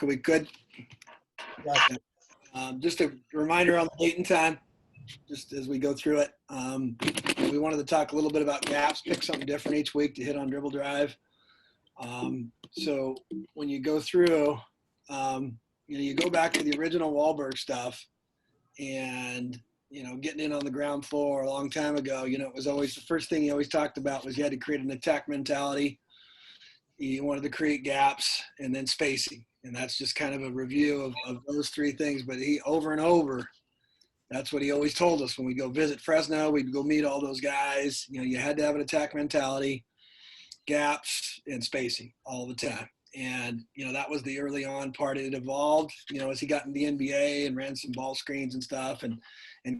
if we could. Just a reminder on the date and time, just as we go through it. We wanted to talk a little bit about gaps, pick something different each week to hit on dribble drive. So when you go through, you go back to the original Wahlberg stuff and, getting in on the ground floor a long time ago, it was always the first thing he always talked about was you had to create an attack mentality. You wanted to create gaps and then spacing. And that's just kind of a review of those three things. But he over and over, that's what he always told us when we go visit Fresno, we'd go meet all those guys. You had to have an attack mentality, gaps, and spacing all the time. And, that was the early on part. It evolved, as he got in the NBA and ran some ball screens and stuff. And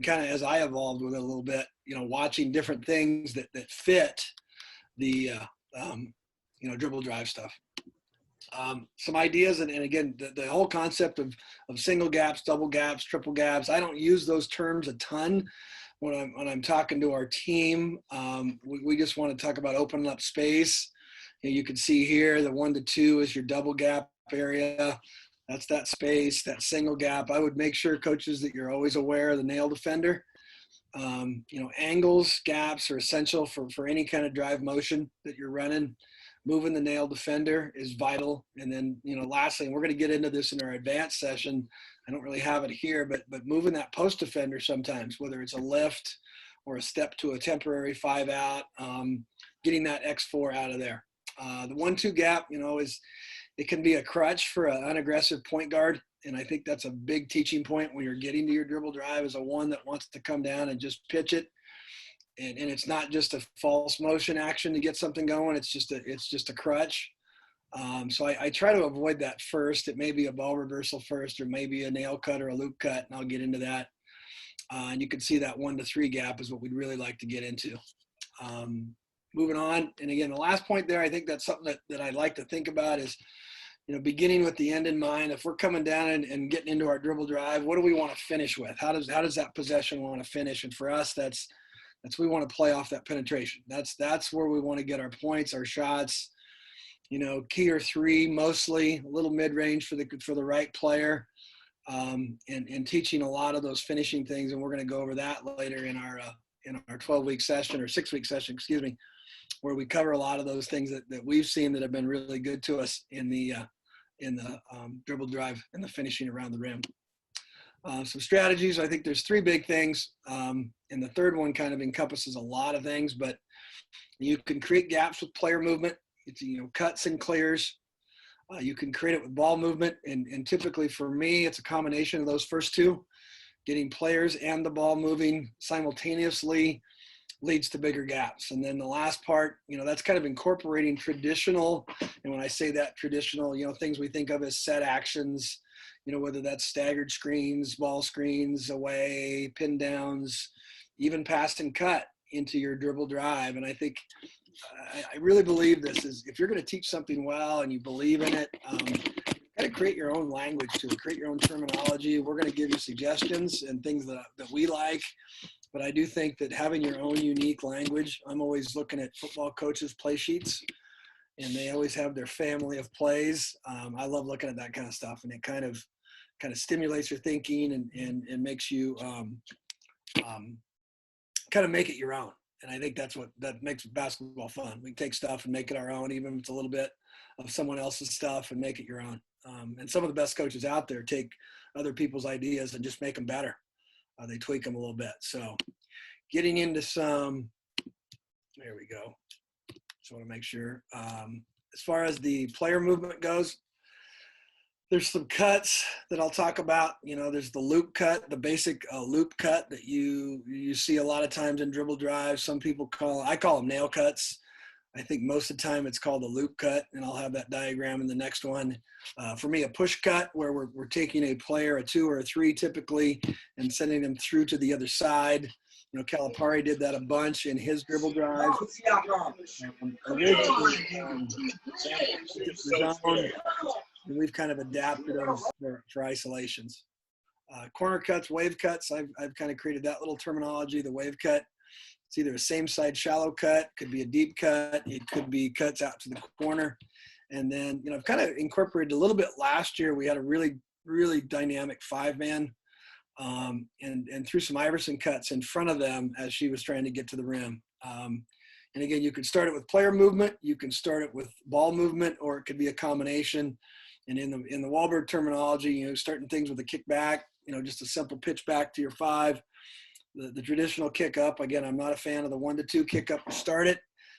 kind of as I evolved with it a little bit, watching different things that fit the, dribble drive stuff. Some ideas, and again, the whole concept of single gaps, double gaps, triple gaps. I don't use those terms a ton when I'm talking to our team. We just want to talk about opening up space. You can see here the 1 to 2 is your double gap area. That's that space, that single gap. I would make sure, coaches, that you're always aware of the nail defender. Angles, gaps are essential for any kind of drive motion that you're running. Moving the nail defender is vital. And then, lastly, and we're going to get into this in our advanced session. I don't really have it here, but moving that post defender sometimes, whether it's a lift or a step to a temporary 5 out, getting that X4 out of there. The 1-2 gap, it can be a crutch for an unaggressive point guard. And I think that's a big teaching point when you're getting to your dribble drive is a one that wants to come down and just pitch it. And it's not just a false motion action to get something going. It's just a crutch. So I try to avoid that first. It may be a ball reversal first, or maybe a nail cut or a loop cut, and I'll get into that. And you can see that 1 to 3 gap is what we'd really like to get into. Moving on, and again, the last point there, I think that's something that I'd like to think about is, beginning with the end in mind. If we're coming down and getting into our dribble drive, what do we want to finish with? How does that possession want to finish? And for us, that's we want to play off that penetration. That's where we want to get our points, our shots. Key or 3, mostly a little mid-range for the right player, and teaching a lot of those finishing things. And we're going to go over that later in our 12-week session or 6-week session, where we cover a lot of those things that we've seen that have been really good to us in the dribble drive and the finishing around the rim. Some strategies. I think there's 3 big things, and the third one kind of encompasses a lot of things. But you can create gaps with player movement. It's cuts and clears. You can create it with ball movement, and typically for me, it's a combination of those first 2. Getting players and the ball moving simultaneously leads to bigger gaps. And then the last part, that's kind of incorporating traditional. And when I say that traditional, things we think of as set actions, whether that's staggered screens, ball screens, away, pin downs, even pass and cut into your dribble drive. And I think I really believe this is, if you're going to teach something well and you believe in it, got to create your own language to it, create your own terminology. We're going to give you suggestions and things that we like. But I do think that having your own unique language, I'm always looking at football coaches' play sheets, and they always have their family of plays. I love looking at that kind of stuff, and it kind of stimulates your thinking and makes you kind of make it your own. And I think that makes basketball fun. We can take stuff and make it our own, even if it's a little bit of someone else's stuff, and make it your own. And some of the best coaches out there take other people's ideas and just make them better. They tweak them a little bit. So getting into some, there we go. Just want to make sure. As far as the player movement goes, there's some cuts that I'll talk about. There's the loop cut, the basic loop cut that you see a lot of times in dribble drives. Some people I call them nail cuts. I think most of the time it's called a loop cut, and I'll have that diagram in the next one. For me, a push cut, where we're taking a player, a 2 or a 3 typically, and sending them through to the other side. Calipari did that a bunch in his dribble drive. And we've kind of adapted those for isolations. Corner cuts, wave cuts, I've kind of created that little terminology, the wave cut. It's either a same side shallow cut, could be a deep cut, it could be cuts out to the corner. And then, I've kind of incorporated a little bit last year. We had a really, really dynamic 5-man, and threw some Iverson cuts in front of them as she was trying to get to the rim. And again, you can start it with player movement, you can start it with ball movement, or it could be a combination. And in the Wahlberg terminology, starting things with a kickback, just a simple pitch back to your 5. The traditional kick up, again, I'm not a fan of the 1-2 kick up to start it.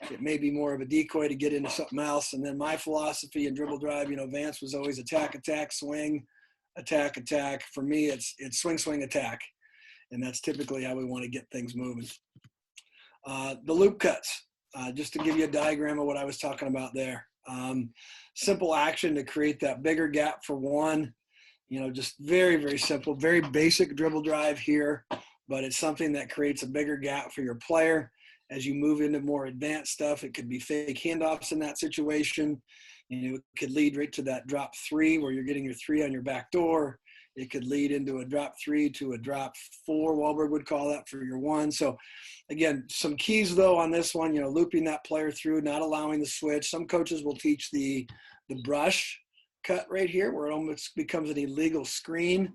It may be more of a decoy to get into something else. And then my philosophy in dribble drive, Vance was always attack, attack, swing, attack, attack. For me, it's swing, swing, attack. And that's typically how we want to get things moving. The loop cuts, just to give you a diagram of what I was talking about there. Simple action to create that bigger gap for one. Just very, very simple, very basic dribble drive here, but it's something that creates a bigger gap for your player. As you move into more advanced stuff, it could be fake handoffs in that situation. It could lead right to that drop 3 where you're getting your 3 on your back door. It could lead into a drop 3 to a drop 4. Wahlberg would call that for your 1. So again, some keys though on this one, looping that player through, not allowing the switch. Some coaches will teach the brush cut right here where it almost becomes an illegal screen.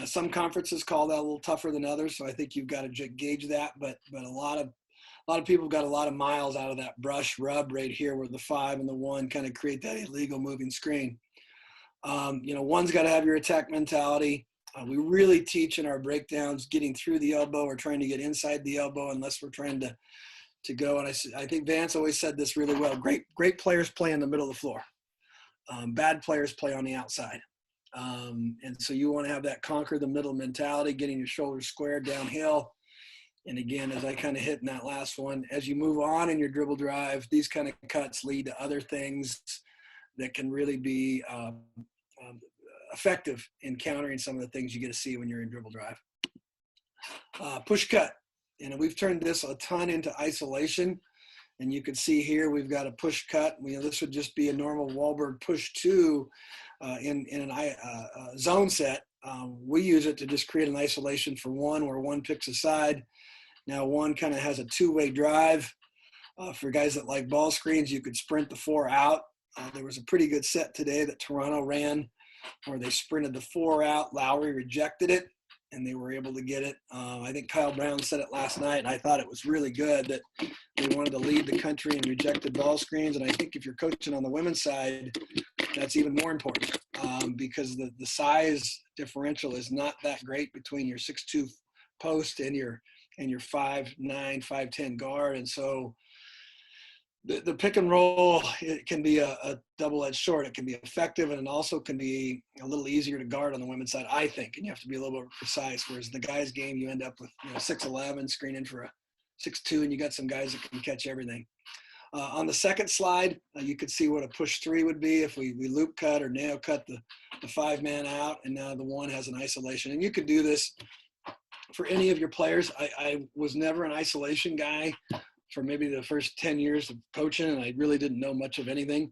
Some conferences call that a little tougher than others. So I think you've got to gauge that, but a lot of people got a lot of miles out of that brush rub right here where the 5 and the 1 kind of create that illegal moving screen. One's got to have your attack mentality. We really teach in our breakdowns getting through the elbow or trying to get inside the elbow unless we're trying to go. And I think Vance always said this really well. Great players play in the middle of the floor. Bad players play on the outside. And so you want to have that conquer the middle mentality, getting your shoulders squared downhill. And again, as I kind of hit in that last one, as you move on in your dribble drive, these kind of cuts lead to other things that can really be effective in countering some of the things you get to see when you're in dribble drive. Push cut. We've turned this a ton into isolation. And you can see here we've got a push cut. This would just be a normal Wahlberg push 2 in a zone set. We use it to just create an isolation for 1 where 1 picks a side. Now 1 kind of has a 2-way drive. For guys that like ball screens, you could sprint the 4 out. There was a pretty good set today that Toronto ran where they sprinted the 4 out. Lowry rejected it, and they were able to get it. I think Kyle Brown said it last night, and I thought it was really good that they wanted to lead the country in rejected ball screens. And I think if you're coaching on the women's side, that's even more important because the size differential is not that great between your 6'2" post and your 5'9", 5'10" guard. And so the pick and roll, it can be a double-edged sword. It can be effective, and it also can be a little easier to guard on the women's side, I think. And you have to be a little bit precise, whereas the guys' game, you end up with 6'11", screening for a 6'2", and you got some guys that can catch everything. On the second slide, you could see what a push 3 would be if we loop cut or nail cut the 5-man out, and now the 1 has an isolation. And you could do this for any of your players. I was never an isolation guy for maybe the first 10 years of coaching, and I really didn't know much of anything.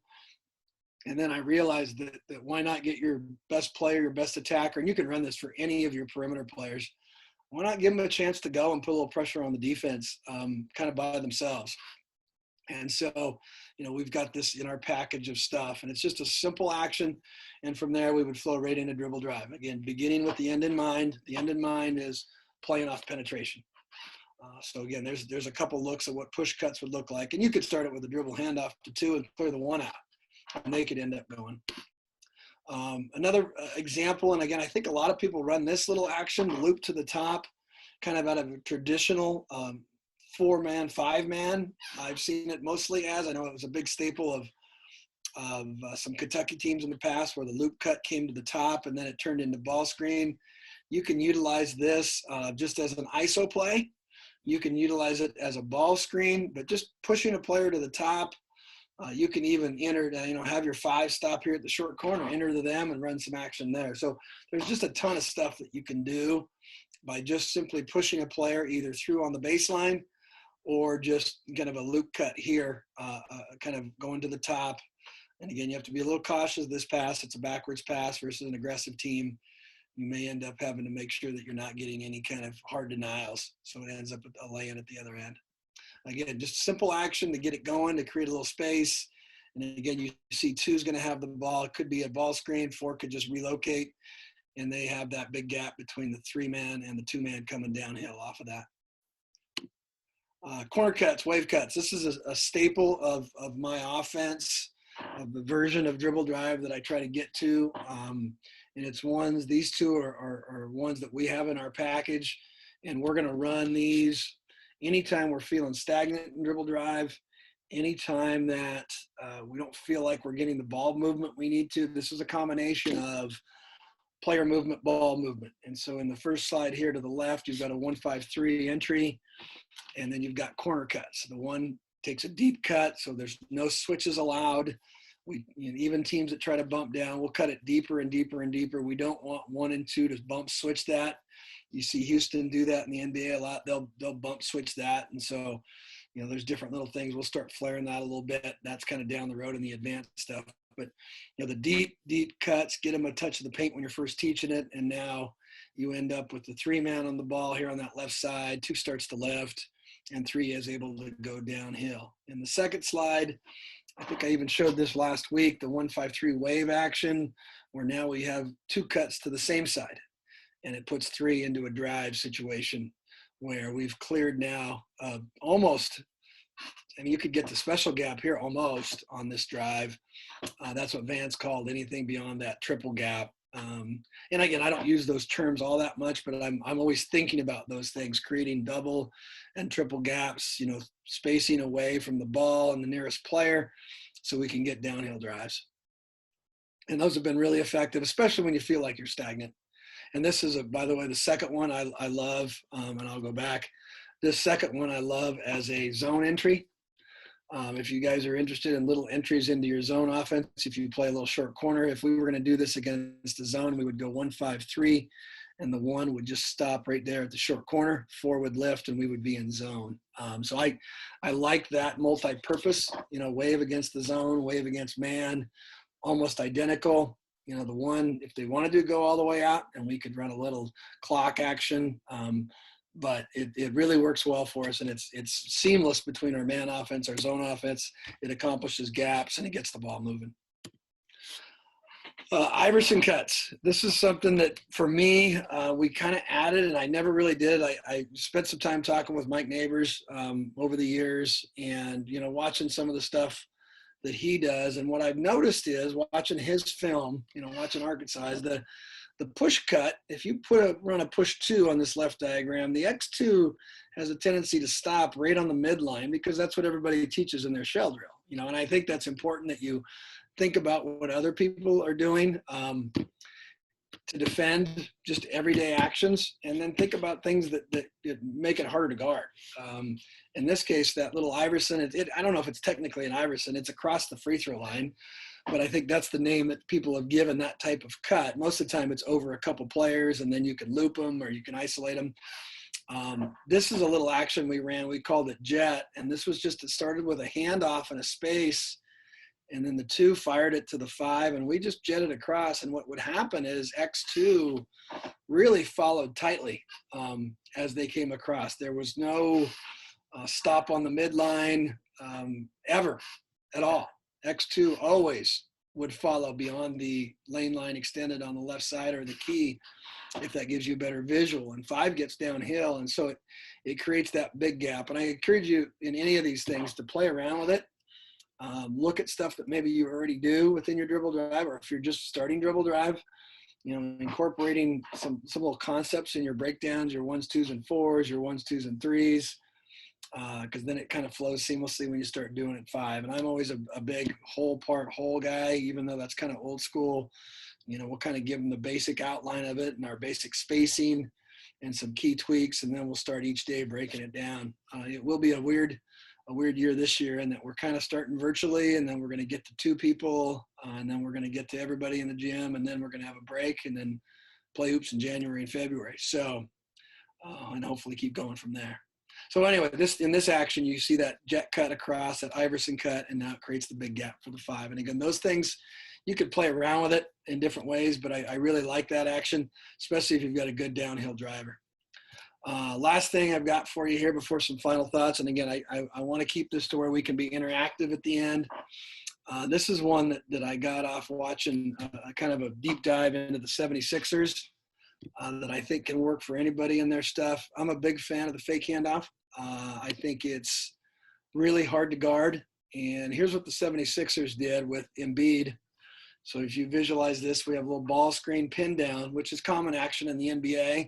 And then I realized that why not get your best player, your best attacker, and you can run this for any of your perimeter players. Why not give them a chance to go and put a little pressure on the defense kind of by themselves? And so, we've got this in our package of stuff, and it's just a simple action. And from there, we would flow right into dribble drive. Again, beginning with the end in mind. The end in mind is playing off penetration. So again, there's a couple looks at what push cuts would look like. And you could start it with a dribble handoff to 2 and clear the 1 out. And they could end up going. Another example, and again, I think a lot of people run this little action, loop to the top, kind of out of a traditional 4-man, 5-man. I've seen it mostly as, I know it was a big staple of some Kentucky teams in the past where the loop cut came to the top and then it turned into ball screen. You can utilize this just as an ISO play. You can utilize it as a ball screen, but just pushing a player to the top. You can even enter, have your 5 stop here at the short corner, enter to them and run some action there. So there's just a ton of stuff that you can do by just simply pushing a player either through on the baseline or just kind of a loop cut here, kind of going to the top. And again, you have to be a little cautious of this pass. It's a backwards pass versus an aggressive team. You may end up having to make sure that you're not getting any kind of hard denials. So it ends up with a lay-in at the other end. Again, just simple action to get it going, to create a little space. And again, you see 2 is going to have the ball. It could be a ball screen. 4 could just relocate. And they have that big gap between the 3-man and the 2-man coming downhill off of that. Corner cuts, wave cuts. This is a staple of my offense, of the version of dribble drive that I try to get to. And it's ones, these 2 are ones that we have in our package. And we're going to run these anytime we're feeling stagnant in dribble drive, anytime that we don't feel like we're getting the ball movement we need to. This is a combination of player movement, ball movement. And so in the first slide here to the left, you've got a 1-5-3 entry, and then you've got corner cuts. The 1 takes a deep cut, so there's no switches allowed. Even teams that try to bump down, we'll cut it deeper and deeper and deeper. We don't want 1 and 2 to bump switch that. You see Houston do that in the NBA a lot. They'll bump switch that. And so, there's different little things. We'll start flaring that a little bit. That's kind of down the road in the advanced stuff. But, the deep cuts, get them a touch of the paint when you're first teaching it. And now you end up with the 3-man on the ball here on that left side. 2 starts to left, and 3 is able to go downhill. In the second slide, I think I even showed this last week, the 1-5-3 wave action, where now we have 2 cuts to the same side. And it puts 3 into a drive situation where we've cleared now almost, you could get the special gap here almost on this drive. That's what Vance called anything beyond that triple gap. And again, I don't use those terms all that much, but I'm always thinking about those things, creating double and triple gaps, spacing away from the ball and the nearest player so we can get downhill drives. And those have been really effective, especially when you feel like you're stagnant. And this is, by the way, the second one I love, and I'll go back. This second one I love as a zone entry. If you guys are interested in little entries into your zone offense, if you play a little short corner, if we were going to do this against the zone, we would go 1-5-3, and the 1 would just stop right there at the short corner. 4 would lift, and we would be in zone. So I like that multi-purpose, wave against the zone, wave against man, almost identical. The 1, if they wanted to go all the way out, and we could run a little clock action, but it really works well for us, and it's seamless between our man offense, our zone offense. It accomplishes gaps, and it gets the ball moving. Iverson cuts. This is something that, for me, we kind of added, and I never really did. I spent some time talking with Mike Neighbors over the years, and, watching some of the stuff that he does. And what I've noticed is, watching his film, watching Arkansas, is the push cut. If you run a push 2 on this left diagram, the X2 has a tendency to stop right on the midline, because that's what everybody teaches in their shell drill. And I think that's important, that you think about what other people are doing to defend just everyday actions, and then think about things that make it harder to guard. In this case, that little Iverson, I don't know if it's technically an Iverson, it's across the free throw line, but I think that's the name that people have given that type of cut. Most of the time it's over a couple players, and then you can loop them or you can isolate them. This is a little action we ran, we called it jet, and this was just, it started with a handoff and a space, and then the 2 fired it to the 5, and we just jetted across. And what would happen is X2 really followed tightly as they came across. There was no stop on the midline ever at all. X2 always would follow beyond the lane line extended on the left side or the key, if that gives you a better visual. And 5 gets downhill, and so it creates that big gap. And I encourage you in any of these things to play around with it. Look at stuff that maybe you already do within your dribble drive, or if you're just starting dribble drive, incorporating some little concepts in your breakdowns, your 1s, 2s, and 4s, your 1s, 2s, and 3s, because then it kind of flows seamlessly when you start doing it 5. And I'm always a big whole guy, even though that's kind of old school. We'll kind of give them the basic outline of it and our basic spacing and some key tweaks, and then we'll start each day breaking it down. It will be a weird year this year, in that we're kind of starting virtually, and then we're going to get to 2 people, and then we're going to get to everybody in the gym, and then we're going to have a break, and then play hoops in January and February. So, and hopefully keep going from there. So anyway, in this action, you see that jet cut across, that Iverson cut, and now it creates the big gap for the 5. And again, those things, you could play around with it in different ways, but I really like that action, especially if you've got a good downhill driver. Last thing I've got for you here before some final thoughts. And again, I want to keep this to where we can be interactive at the end. This is one that I got off watching kind of a deep dive into the 76ers that I think can work for anybody in their stuff. I'm a big fan of the fake handoff. I think it's really hard to guard. And here's what the 76ers did with Embiid. So if you visualize this, we have a little ball screen pin down, which is common action in the NBA.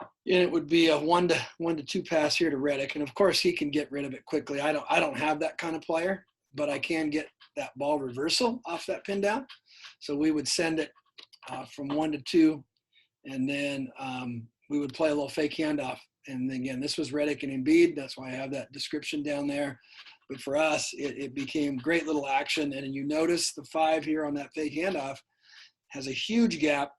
And it would be a one to two pass here to Redick. And of course he can get rid of it quickly. I don't have that kind of player, but I can get that ball reversal off that pin down. So we would send it from 1 to 2, and then we would play a little fake handoff. And again, this was Redick and Embiid. That's why I have that description down there. But for us, it became great little action. And you notice the 5 here on that fake handoff has a huge gap,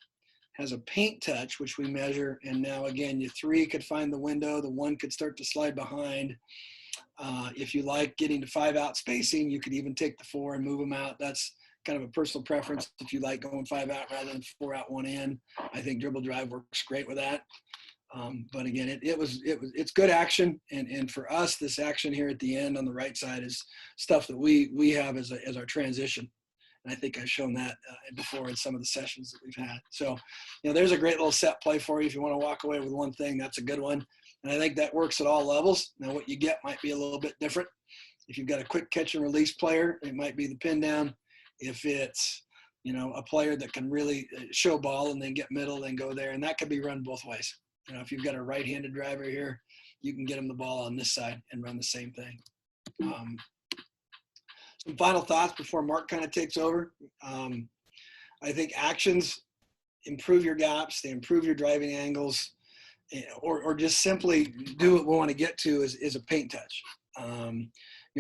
has a paint touch, which we measure. And now again, your 3 could find the window. The 1 could start to slide behind. If you like getting to 5 out spacing, you could even take the 4 and move them out. That's kind of a personal preference. If you like going 5 out rather than 4 out, 1 in, I think dribble drive works great with that. But again, it's good action, and for us, this action here at the end on the right side is stuff that we have as our transition. And I think I've shown that before in some of the sessions that we've had. So, there's a great little set play for you. If you want to walk away with one thing, that's a good one. And I think that works at all levels. Now, what you get might be a little bit different. If you've got a quick catch and release player, it might be the pin down. If it's, a player that can really show ball and then get middle and go there, and that could be run both ways. If you've got a right-handed driver here, you can get him the ball on this side and run the same thing. Some final thoughts before Marc kind of takes over. I think actions improve your gaps, they improve your driving angles, or just simply do what we want to get to is a paint touch.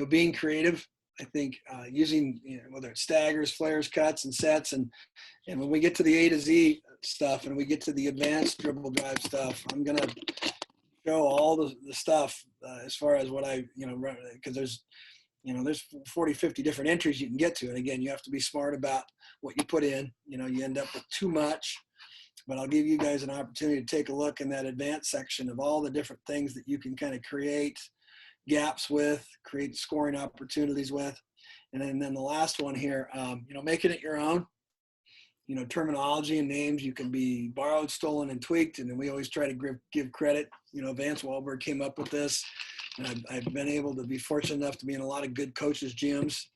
Being creative, I think using, whether it's staggers, flares, cuts, and sets, and when we get to the A to Z stuff and we get to the advanced dribble drive stuff, I'm going to show all the stuff as far as what I, because there's 40, 50 different entries you can get to. And again, you have to be smart about what you put in. You end up with too much, but I'll give you guys an opportunity to take a look in that advanced section of all the different things that you can kind of create gaps with, create scoring opportunities with. And then the last one here, making it your own. Terminology and names, you can be borrowed, stolen, and tweaked. And then we always try to give credit. Vance Wahlberg came up with this. And I've been able to be fortunate enough to be in a lot of good coaches' gyms,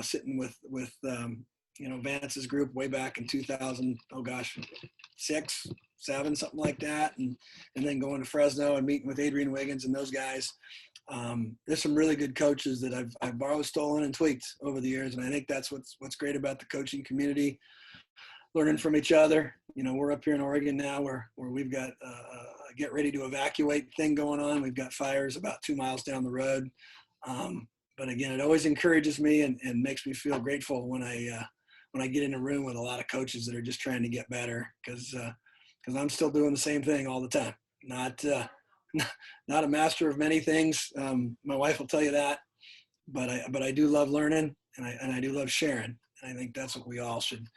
sitting with Vance's group way back in 6, 7, something like that. And then going to Fresno and meeting with Adrian Wiggins and those guys. There's some really good coaches that I've borrowed, stolen, and tweaked over the years. And I think that's what's great about the coaching community, learning from each other. We're up here in Oregon now where we've got a get ready to evacuate thing going on. We've got fires about 2 miles down the road. But again, it always encourages me and makes me feel grateful when I get in a room with a lot of coaches that are just trying to get better, because I'm still doing the same thing all the time. Not a master of many things. My wife will tell you that, but I do love learning, and I do love sharing. And I think that's what we all should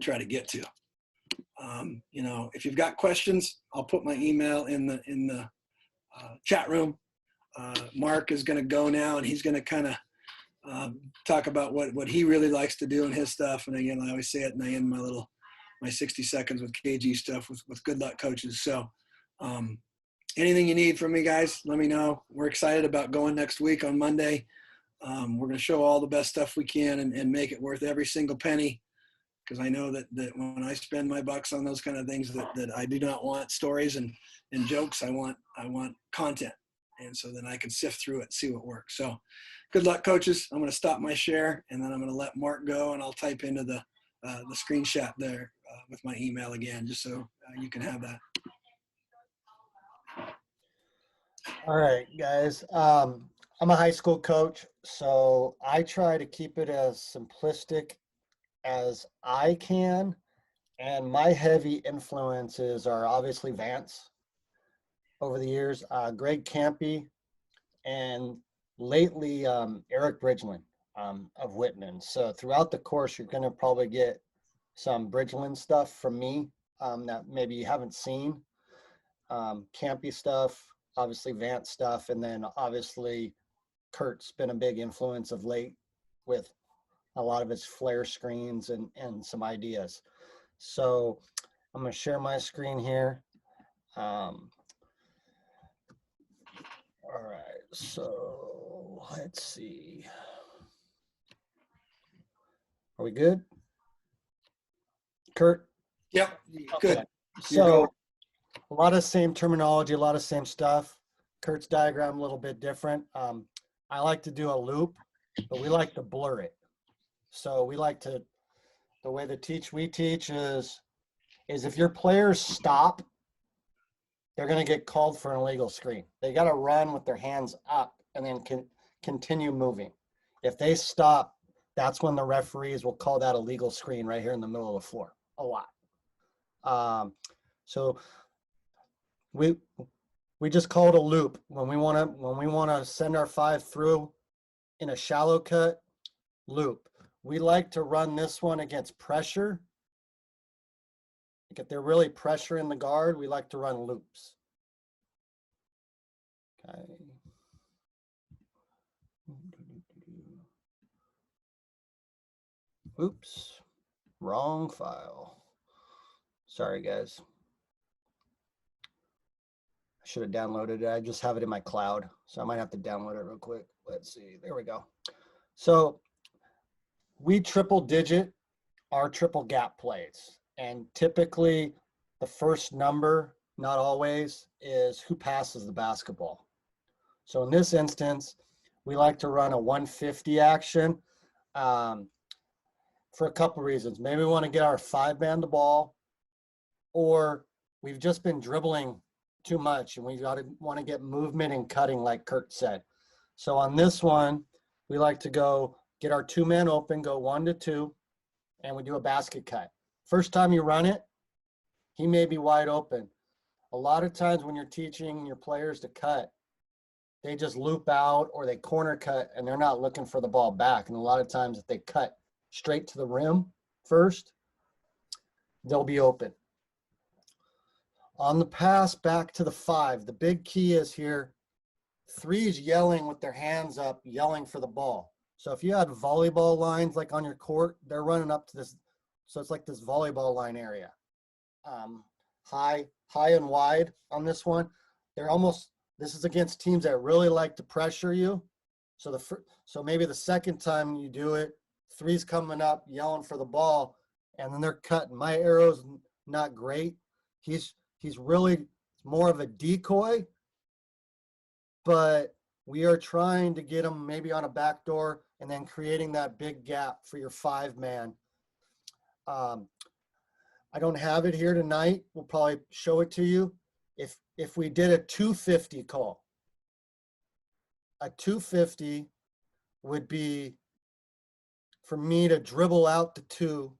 try to get to. If you've got questions, I'll put my email in the chat room. Marc is going to go now, and he's going to kind of talk about what he really likes to do in his stuff. And again, I always say it, and I end my 60 seconds with KG stuff with good luck coaches. So anything you need from me, guys, let me know. We're excited about going next week on Monday. We're going to show all the best stuff we can and make it worth every single penny. Because I know that when I spend my bucks on those kind of things, that I do not want stories and jokes. I want content. And so then I can sift through it and see what works. So good luck, coaches. I'm going to stop my share, and then I'm going to let Marc go, and I'll type into the screenshot there with my email again, just so you can have that. All right, guys. I'm a high school coach, so I try to keep it as simplistic as I can. And my heavy influences are obviously Vance over the years, Greg Campy, and lately Eric Bridgeland of Whitman. So throughout the course, you're going to probably get some Bridgeland stuff from me that maybe you haven't seen. Campy stuff, obviously Vance stuff, and then obviously Kurt's been a big influence of late with a lot of his flare screens and some ideas. So I'm going to share my screen here. All right, so let's see. Are we good? Kurt? Yep, good. Okay. So a lot of same terminology, a lot of same stuff. Kurt's diagram a little bit different. I like to do a loop, but we like to blur it. So we like to, the way we teach is if your players stop, they're going to get called for an illegal screen. They got to run with their hands up and then continue moving. If they stop, that's when the referees will call that a legal screen right here in the middle of the floor a lot. So we just call it a loop when we want to send our 5 through in a shallow cut loop. We like to run this one against pressure. Like if they're really pressuring the guard, we like to run loops. Okay. Oops, wrong file. Sorry, guys. I should have downloaded it. I just have it in my cloud, so I might have to download it real quick. Let's see. There we go. So we triple digit our triple gap plays. And typically the first number, not always, is who passes the basketball. So in this instance, we like to run a 150 action for a couple reasons. Maybe we want to get our 5-man the ball, or we've just been dribbling too much and we want to get movement and cutting like Kurt said. So on this one, we like to go get our 2-man open, go 1 to 2, and we do a basket cut. First time you run it, he may be wide open. A lot of times when you're teaching your players to cut, they just loop out or they corner cut and they're not looking for the ball back. And a lot of times if they cut straight to the rim first, they'll be open. On the pass back to the 5, the big key is here, 3 is yelling with their hands up, yelling for the ball. So if you had volleyball lines like on your court, they're running up to this. So it's like this volleyball line area. High and wide on this one. This is against teams that really like to pressure you. So maybe the second time you do it, 3's coming up, yelling for the ball, and then they're cutting. My arrow's not great. He's really more of a decoy, but we are trying to get him maybe on a back door and then creating that big gap for your 5-man. I don't have it here tonight. We'll probably show it to you. If we did a 250 call, a 250 would be for me to dribble out the 2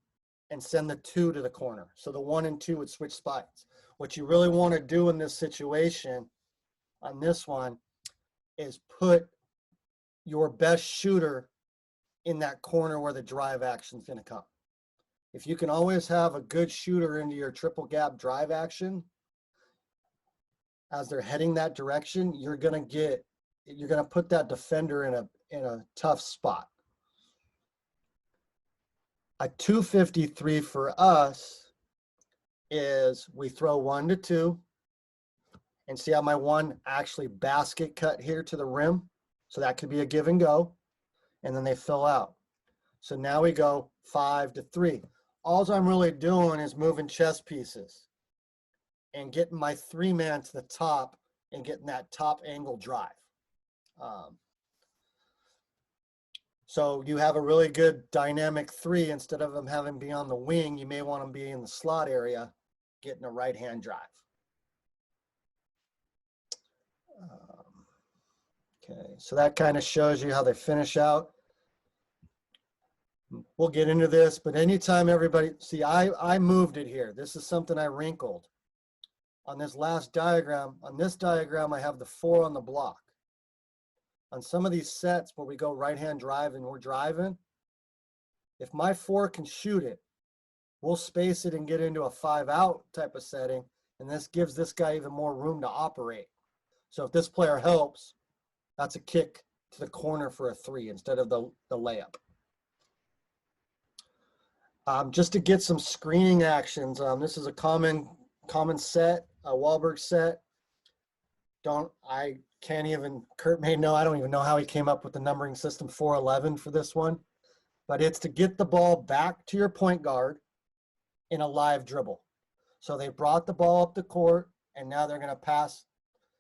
and send the 2 to the corner. So the 1 and 2 would switch spots. What you really want to do in this situation on this one is put your best shooter in that corner where the drive action is going to come. If you can always have a good shooter into your triple gap drive action, as they're heading that direction, you're going to put that defender in a tough spot. A 253 for us is we throw 1 to 2 and see how my 1 actually basket cut here to the rim. So that could be a give and go, and then they fill out. So now we go 5 to 3. All I'm really doing is moving chess pieces and getting my 3-man to the top and getting that top angle drive. So you have a really good dynamic 3. Instead of them having be on the wing, you may want them be in the slot area, getting a right-hand drive. Okay, so that kind of shows you how they finish out. We'll get into this, but anytime everybody, see, I moved it here. This is something I wrinkled. On this last diagram, I have the 4 on the block. On some of these sets where we go right-hand drive and we're driving, if my 4 can shoot it, we'll space it and get into a 5-out type of setting, and this gives this guy even more room to operate. So if this player helps, that's a kick to the corner for a 3 instead of the layup. Just to get some screening actions. This is a common set, a Wahlberg set. Kurt may know, I don't even know how he came up with the numbering system 411 for this one, but it's to get the ball back to your point guard in a live dribble. So they brought the ball up the court, and now they're going to pass.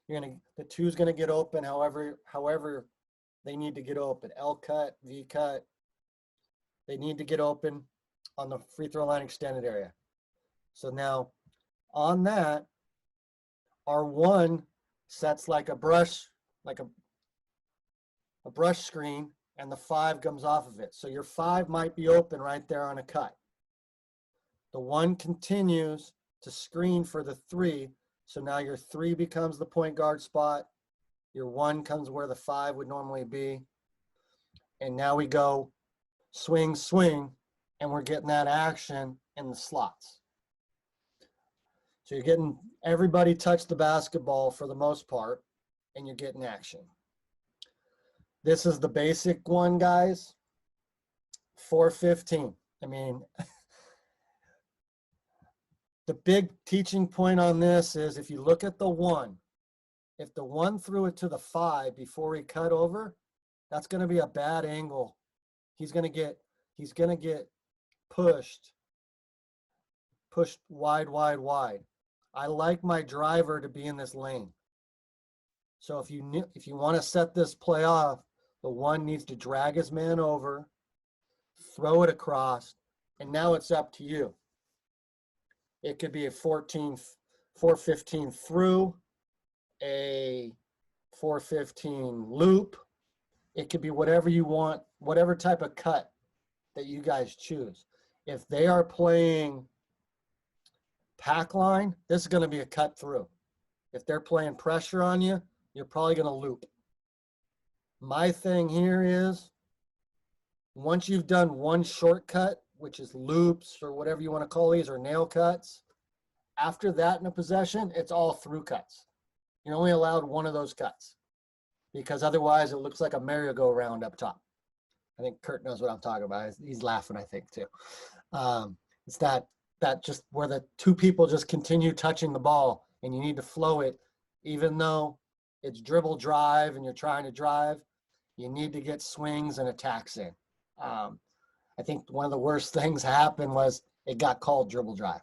The two's going to get open however they need to get open. L cut, V cut. They need to get open on the free throw line extended area. So now on that, our one sets like a brush screen, and the 5 comes off of it. So your 5 might be open right there on a cut. The 1 continues to screen for the 3. So now your 3 becomes the point guard spot. Your 1 comes where the 5 would normally be. And now we go swing, swing, and we're getting that action in the slots. So you're getting everybody touch the basketball for the most part, and you're getting action. This is the basic one, guys. 415. I mean, the big teaching point on this is if you look at the 1, if the 1 threw it to the 5 before he cut over, that's going to be a bad angle. He's going to get pushed wide, wide, wide. I like my driver to be in this lane. So if you want to set this play off, the 1 needs to drag his man over, throw it across, and now it's up to you. It could be a 415 through, a 415 loop. It could be whatever you want, whatever type of cut that you guys choose. If they are playing pack line, this is going to be a cut through. If they're playing pressure on you, you're probably going to loop. My thing here is once you've done one shortcut, which is loops or whatever you want to call these, or nail cuts, after that in a possession, it's all through cuts. You're only allowed one of those cuts because otherwise it looks like a merry-go-round up top. I think Kurt knows what I'm talking about. He's laughing, I think, too. It's that just where the 2 people just continue touching the ball and you need to flow it, even though it's dribble drive and you're trying to drive, you need to get swings and attacks in. I think one of the worst things happened was it got called dribble drive.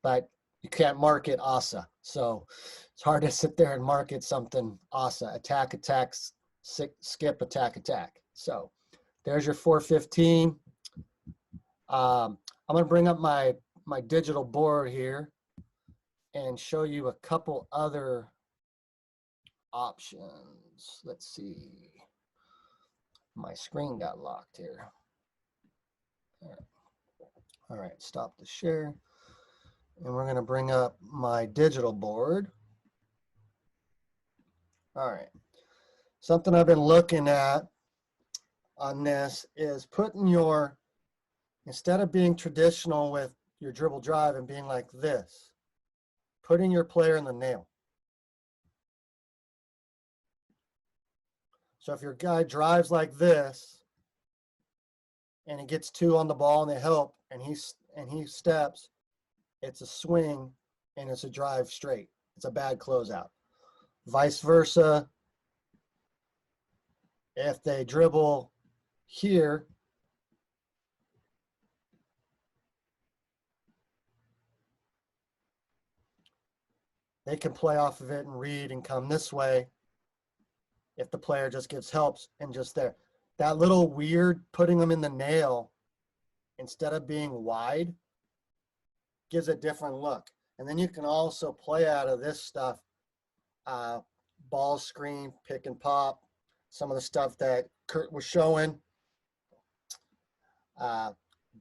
But you can't mark it ASA. So it's hard to sit there and market something ASA, attack, attacks, skip, attack, attack. So there's your 415. I'm going to bring up my digital board here and show you a couple other options. Let's see. My screen got locked here. All right, stop the share. And we're going to bring up my digital board. All right. Something I've been looking at on this is putting instead of being traditional with your dribble drive and being like this, putting your player in the nail. So if your guy drives like this and he gets 2 on the ball and they help and he steps, it's a swing and it's a drive straight. It's a bad closeout. Vice versa, if they dribble here, they can play off of it and read and come this way if the player just gives helps and just there. That little weird putting them in the nail instead of being wide gives a different look. And then you can also play out of this stuff, ball screen, pick and pop, some of the stuff that Kurt was showing,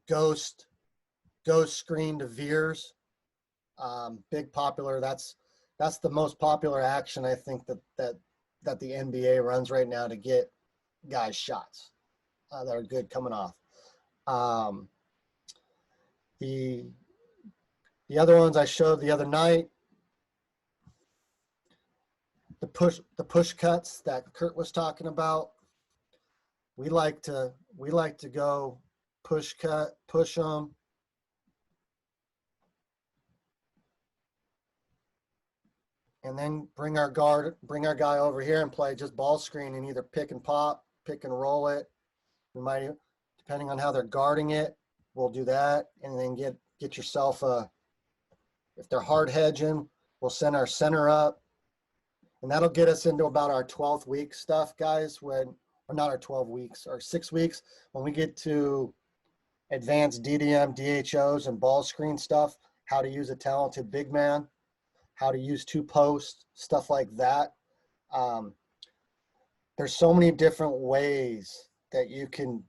ghost screen to veers, big popular. That's the most popular action I think that the NBA runs right now to get guys shots that are good coming off. The other ones I showed the other night, the push cuts that Kurt was talking about. We like to go push cut, push them. And then bring our guy over here and play just ball screen and either pick and pop, pick and roll it. We might, depending on how they're guarding it, we'll do that. And then get yourself if they're hard hedging, we'll send our center up. And that'll get us into about our 12th week stuff, guys, or not our 12 weeks, our 6 weeks. When we get to advanced DDM, DHOs, and ball screen stuff, how to use a talented big man, how to use 2 posts, stuff like that. There's so many different ways that you can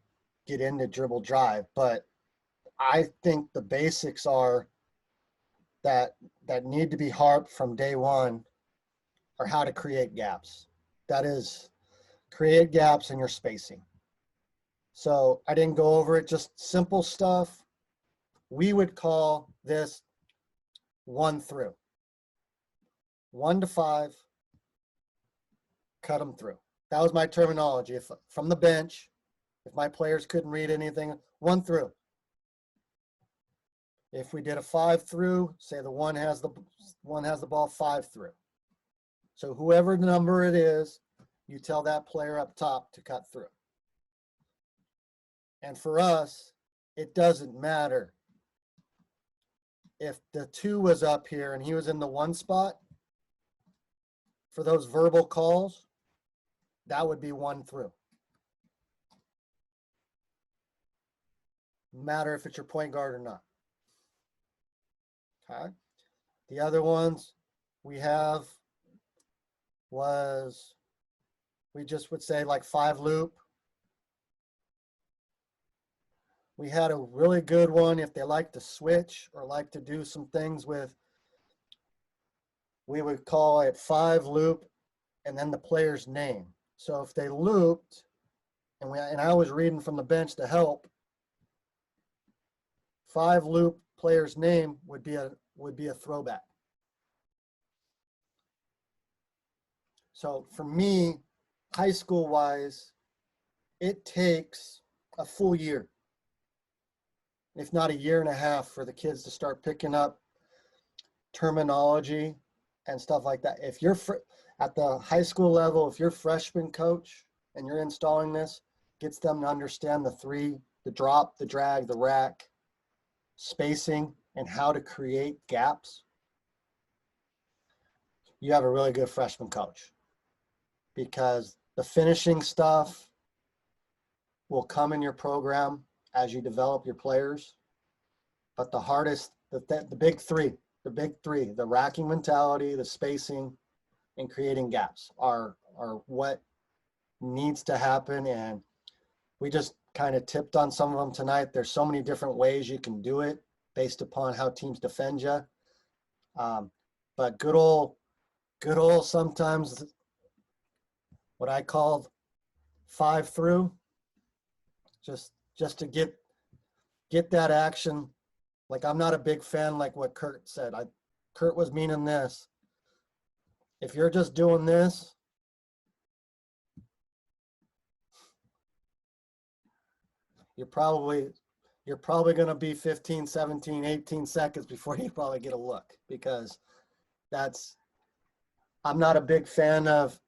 get into dribble drive, but I think the basics are that need to be harped from day one are how to create gaps. That is, create gaps in your spacing. So I didn't go over it, just simple stuff. We would call this 1 through. 1 to 5, cut them through. That was my terminology. If from the bench, if my players couldn't read anything, 1 through. If we did a 5 through, say the one has the ball 5 through. So whoever number it is, you tell that player up top to cut through. And for us, it doesn't matter if the 2 was up here and he was in the 1 spot. For those verbal calls, that would be 1 through. No matter if it's your point guard or not. Okay. The other ones we have was, we just would say like 5 loop. We had a really good one if they like to switch or like to do some things with, we would call it 5 loop and then the player's name. So if they looped, and I was reading from the bench to help, 5 loop player's name would be a throwback. So for me, high school wise, it takes a full year, if not a year and a half, for the kids to start picking up terminology and stuff like that. If you're at the high school level, if you're freshman coach and you're installing this, gets them to understand the 3, the drop, the drag, the rack, spacing, and how to create gaps, you have a really good freshman coach, because the finishing stuff will come in your program as you develop your players. But the hardest, the big three, the racking mentality, the spacing, and creating gaps are what needs to happen. And we just kind of tipped on some of them tonight. There's so many different ways you can do it based upon how teams defend you. But good old sometimes what I called 5 through, just to get that action. Like, I'm not a big fan like what Kurt said. Kurt was meaning this. If you're just doing this, you're probably going to be 15, 17, 18 seconds before you probably get a look, because I'm not a big fan of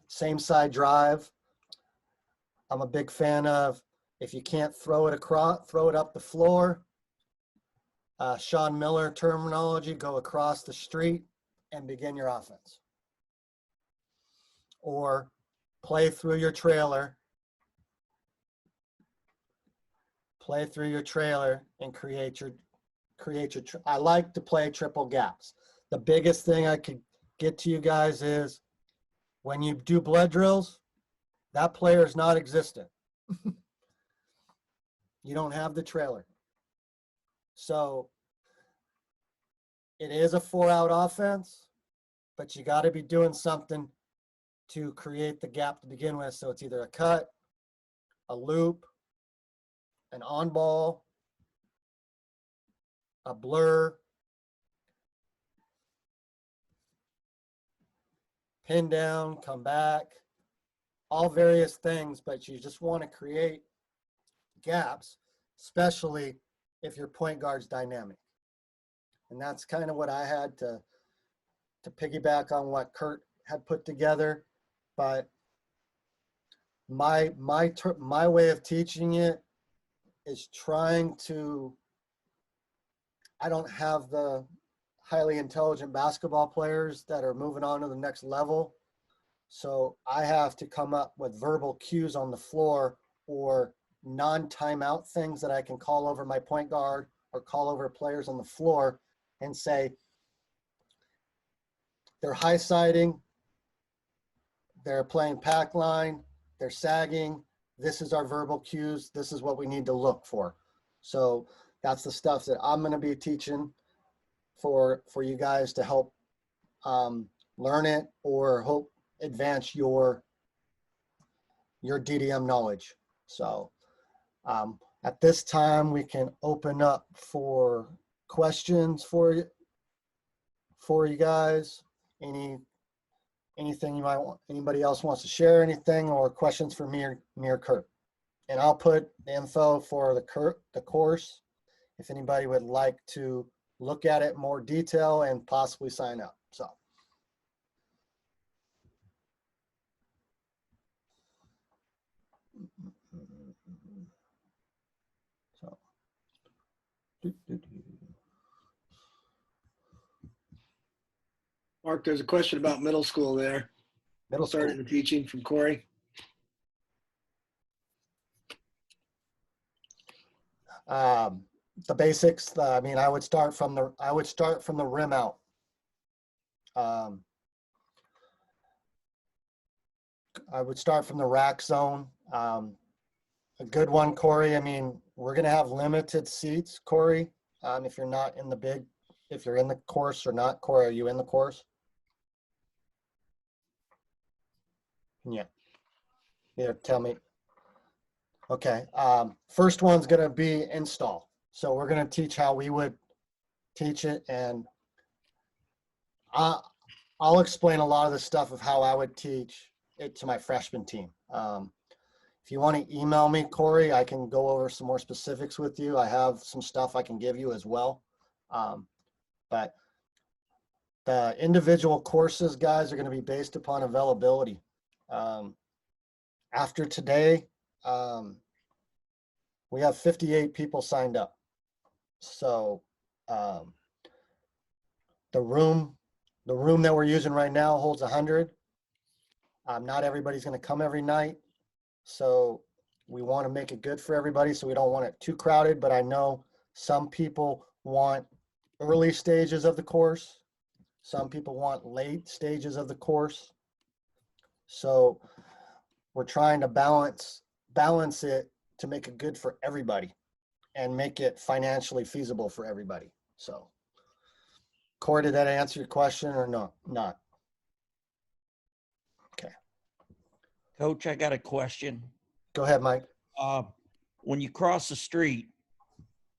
same side drive. I'm a big fan of, if you can't throw it across, throw it up the floor. Sean Miller terminology, go across the street and begin your offense. Or play through your trailer. Play through your trailer and create your I like to play triple gaps. The biggest thing I could get to you guys is, when you do blood drills, that player is not existent. You don't have the trailer. So it is a 4-out offense, but you got to be doing something to create the gap to begin with. So it's either a cut, a loop, an on ball, a blur, pin down, come back, all various things, but you just want to create gaps, especially if your point guard's dynamic. And that's kind of what I had to piggyback on what Kurt had put together. But my way of teaching it is trying to, I don't have the highly intelligent basketball players that are moving on to the next level. So I have to come up with verbal cues on the floor or non-timeout things that I can call over my point guard or call over players on the floor and say, they're high siding, they're playing pack line, they're sagging. This is our verbal cues. This is what we need to look for. So that's the stuff that I'm going to be teaching for you guys to help learn it or hope advance your DDM knowledge. So at this time, we can open up for questions for you guys. Anything you might want, anybody else wants to share anything or questions for me or Kurt. And I'll put the info for the course if anybody would like to look at it in more detail and possibly sign up. So. Mark, there's a question about middle school there. Middle school. Started the teaching from Corey. The basics. I mean, I would start from the rim out. I would start from the rack zone. A good one, Corey. I mean, we're going to have limited seats, Corey. If you're not in if you're in the course or not, Corey, are you in the course? Yeah. Yeah, tell me. Okay. First one's going to be install. So we're going to teach how we would teach it. And I'll explain a lot of the stuff of how I would teach it to my freshman team. If you want to email me, Corey, I can go over some more specifics with you. I have some stuff I can give you as well. But the individual courses, guys, are going to be based upon availability. After today, we have 58 people signed up. So the room that we're using right now holds 100. Not everybody's going to come every night. So we want to make it good for everybody. So we don't want it too crowded, but I know some people want early stages of the course. Some people want late stages of the course. So we're trying to balance it to make it good for everybody and make it financially feasible for everybody. So Corey, did that answer your question or no? Not? Okay. Coach, I got a question. Go ahead, Mike. When you cross the street,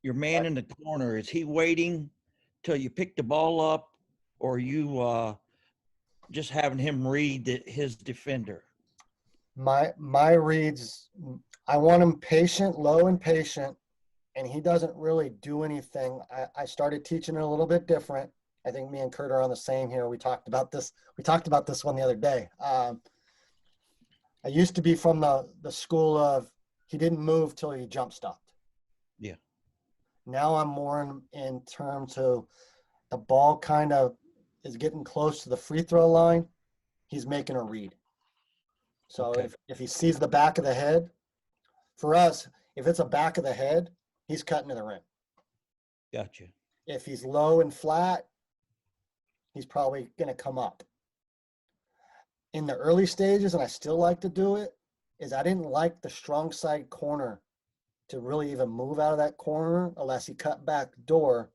your man in the corner, is he waiting till you pick the ball up, or are you just having him read his defender? My reads, I want him patient, low and patient, and he doesn't really do anything. I started teaching it a little bit different. I think me and Kurt are on the same here. We talked about this one the other day. I used to be from the school of he didn't move till he jump stopped. Yeah. Now I'm more in terms of the ball kind of is getting close to the free throw line. He's making a read. So Okay. if he sees the back of the head, for us, if it's a back of the head, he's cutting to the rim. Gotcha. If he's low and flat, he's probably going to come up. In the early stages, and I still like to do it, is I didn't like the strong side corner to really even move out of that corner unless he cut back door.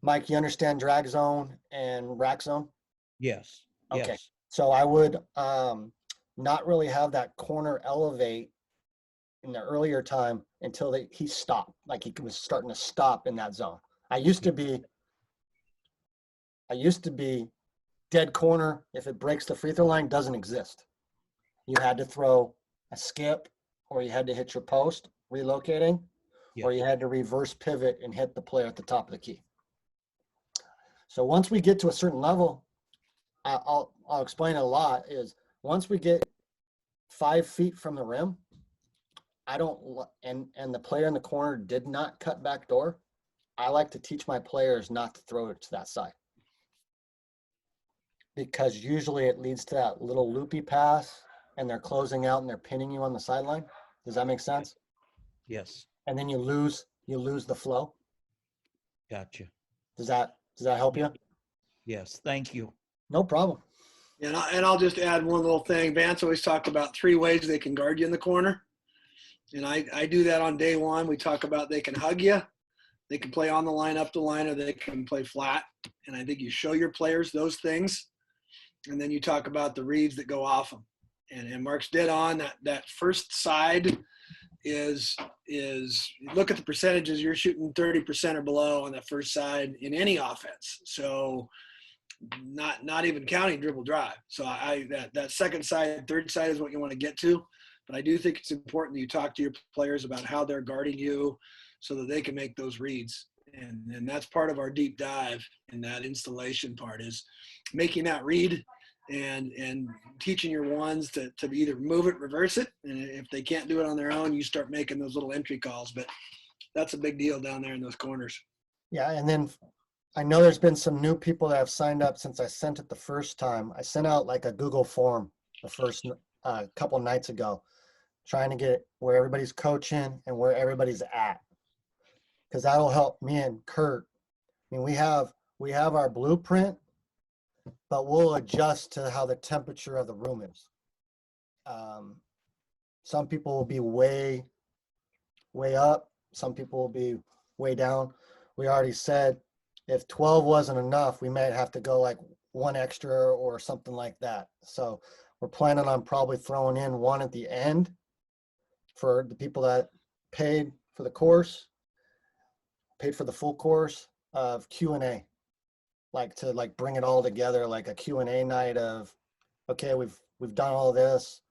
Mike, you understand drag zone and rack zone? Yes. Okay. Yes. So I would not really have that corner elevate in the earlier time until he stopped, like he was starting to stop in that zone. I used to be dead corner. If it breaks the free throw line, doesn't exist. You had to throw a skip or you had to hit your post, relocating, or Yes. you had to reverse pivot and hit the player at the top of the key. So once we get to a certain level, I'll explain it a lot, is once we get 5 feet from the rim, I don't, and the player in the corner did not cut back door, I like to teach my players not to throw it to that side. Because usually it leads to that little loopy pass and they're closing out and they're pinning you on the sideline. Does that make sense? Yes. And then you lose the flow. Gotcha. Does that help you? Yes. Thank you. No problem. And I'll just add one little thing. Vance always talked about 3 ways they can guard you in the corner. And I do that on day one. We talk about they can hug you, they can play on the line, up the line, or they can play flat. And I think you show your players those things. And then you talk about the reads that go off them. And Marc's dead on that first side is look at the percentages. You're shooting 30% or below on that first side in any offense. So not even counting dribble drive. So that second side, third side is what you want to get to. But I do think it's important that you talk to your players about how they're guarding you so that they can make those reads. And that's part of our deep dive in that installation part, is making that read and teaching your ones to either move it, reverse it. And if they can't do it on their own, you start making those little entry calls. But that's a big deal down there in those corners. Yeah, and then I know there's been some new people that have signed up since I sent it the first time. I sent out like a Google form the first couple nights ago, trying to get where everybody's coaching and where everybody's at, because that'll help me and Kurt. I mean, we have our blueprint, but we'll adjust to how the temperature of the room is. Some people will be way up. Some people will be way down. We already said if 12 wasn't enough, we might have to go like 1 extra or something like that. So we're planning on probably throwing in 1 at the end for the people that paid for the course, paid for the full course of Q&A, to bring it all together, like a Q&A night of, okay, we've done all this.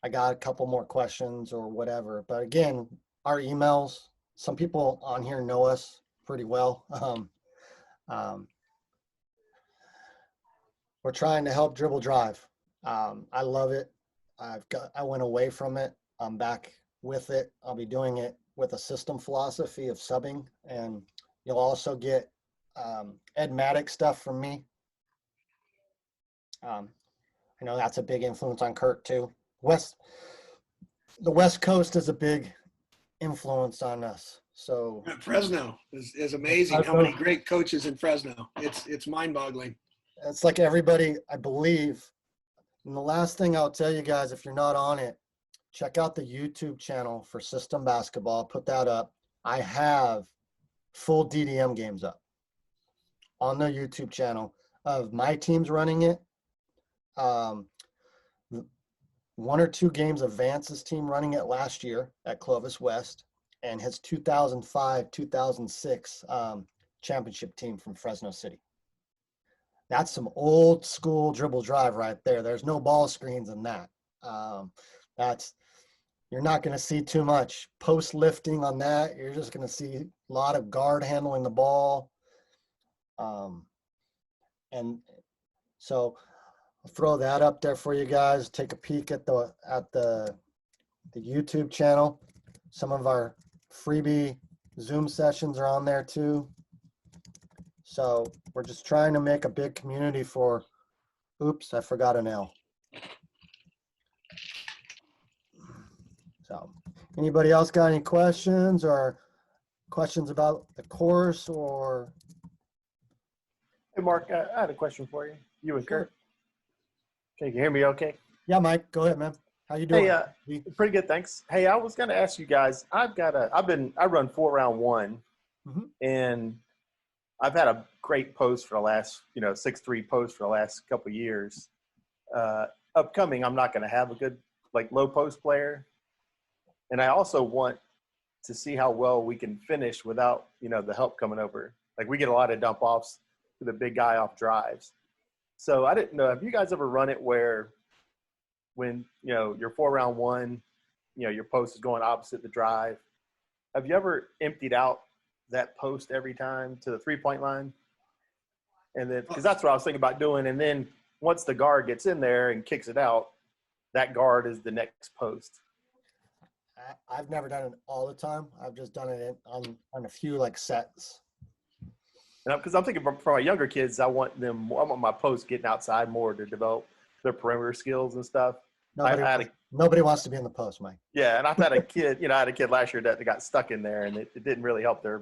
I got a couple more questions or whatever. But again, our emails, some people on here know us pretty well. We're trying to help dribble drive. I love it. I went away from it. I'm back with it. I'll be doing it with a system philosophy of subbing, and you'll also get Ed Maddox stuff from me. I know that's a big influence on Kurt too. The West Coast is a big influence on us. So Fresno is amazing. How many great coaches in Fresno? It's mind-boggling. It's like everybody, I believe. And the last thing I'll tell you guys, if you're not on it, check out the YouTube channel for System Basketball. I'll put that up. I have full DDM games up on the YouTube channel of my teams running it. 1 or 2 games of Vance's team running it last year at Clovis West, and his 2005-2006 championship team from Fresno City. That's some old school dribble drive right there. There's no ball screens in that. You're not going to see too much post lifting on that. You're just going to see a lot of guard handling the ball. And so I'll throw that up there for you guys. Take a peek at the YouTube channel. Some of our freebie Zoom sessions are on there too. So we're just trying to make a big community for, oops, I forgot an L. So anybody else got any questions or questions about the course or? Hey, Mark, I had a question for you. You and Kurt. Can you hear me okay? Yeah, Mike, go ahead, man. How you doing? Hey, pretty good, thanks. Hey, I was going to ask you guys, I run 4-round-1, and I've had a great post for the last, 6'3" post for the last couple of years. Upcoming, I'm not going to have a good, low post player. And I also want to see how well we can finish without, the help coming over. We get a lot of dump offs to the big guy off drives. So I didn't know, have you guys ever run it where when, you're 4-round-1 your post is going opposite the drive. Have you ever emptied out that post every time to the 3-point line? And then, because that's what I was thinking about doing. And then once the guard gets in there and kicks it out, that guard is the next post. I've never done it all the time. I've just done it on a few like sets. Because I'm thinking for my younger kids, I want my posts getting outside more to develop their perimeter skills and stuff. Nobody wants to be in the post, Mike. Yeah, and I've had a kid, I had a kid last year that got stuck in there, and it didn't really help their,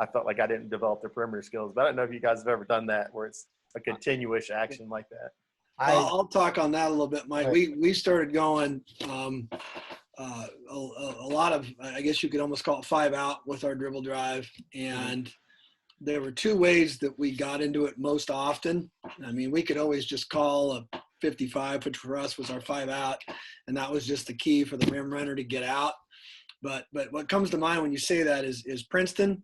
I felt like I didn't develop their perimeter skills. But I don't know if you guys have ever done that where it's a continuous action like that. I'll talk on that a little bit, Mike. Right. We started going a lot of, I guess you could almost call it 5 out with our dribble drive. And there were 2 ways that we got into it most often. I mean, we could always just call a 55, which for us was our 5 out. And that was just the key for the rim runner to get out. But what comes to mind when you say that is Princeton,